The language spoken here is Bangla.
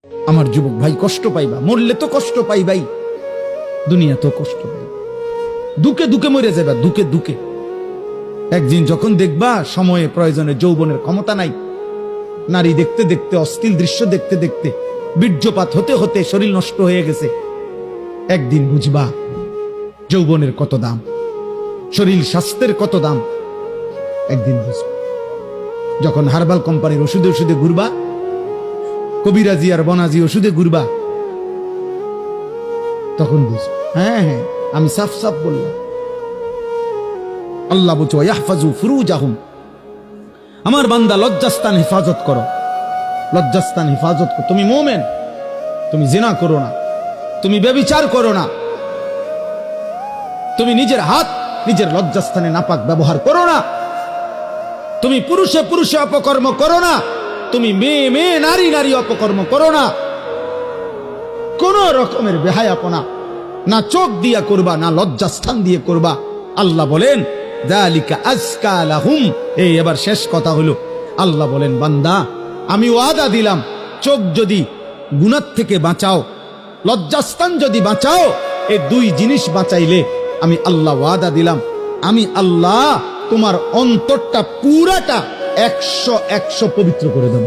আমার যুবক ভাই, কষ্ট পাইবা, মরলে তো কষ্ট পাইবাই, দুনিয়া তো কষ্ট পাইবা, দুকে দুকে মরে যাবা, দুকে দুকে। একদিন যখন দেখবা সময়ে প্রয়োজনে যৌবনের ক্ষমতা নাই, নারী দেখতে দেখতে, অশ্লীল দৃশ্য দেখতে দেখতে, বীর্যপাত হতে হতে শরীর নষ্ট হয়ে গেছে, একদিন বুঝবা যৌবনের কত দাম, শরীর স্বাস্থ্যের কত দাম, একদিন বুঝবা। যখন হার্বাল কোম্পানির ওষুধে ওষুধে ঘুরবা, কবিরাজি আর বনাজি ওষুধে ঘুরবা, তখন বুঝবা। হ্যাঁ হ্যাঁ, আমি সাফ সাফ বললাম। আল্লাহ বলছো ইয়াহফাজু ফুরুজাহুম, আমার বান্দা লজ্জাস্থান হেফাজত করো, লজ্জাস্থান হেফাজত করো। তুমি মুমিন, তুমি জিনা করো না, তুমি ব্যভিচার করো না, তুমি নিজের হাত নিজের লজ্জাস্থানে নাপাক ব্যবহার করো না, তুমি পুরুষে পুরুষে অপকর্ম করো না, তুমি মেয়ে মেয়ে নারী নারী অপকর্ম করো না, কোন রকমের বেহায়াপনা না চোখ দিয়া করবা, না লজ্জাস্থান দিয়ে করবা। আল্লাহ বলেন যালিকা আজকা লাহুম। এই এবার শেষ কথা হলো, আল্লাহ বলেন বান্দা আমি ওয়াদা দিলাম, চোখ যদি গুনাহ থেকে বাঁচাও, লজ্জাস্থান যদি বাঁচাও, এই দুই জিনিস বাঁচাইলে আমি আল্লাহ ওয়াদা দিলাম, আমি আল্লাহ তোমার অন্তরটা পুরাটা 100 পবিত্র করে দেব।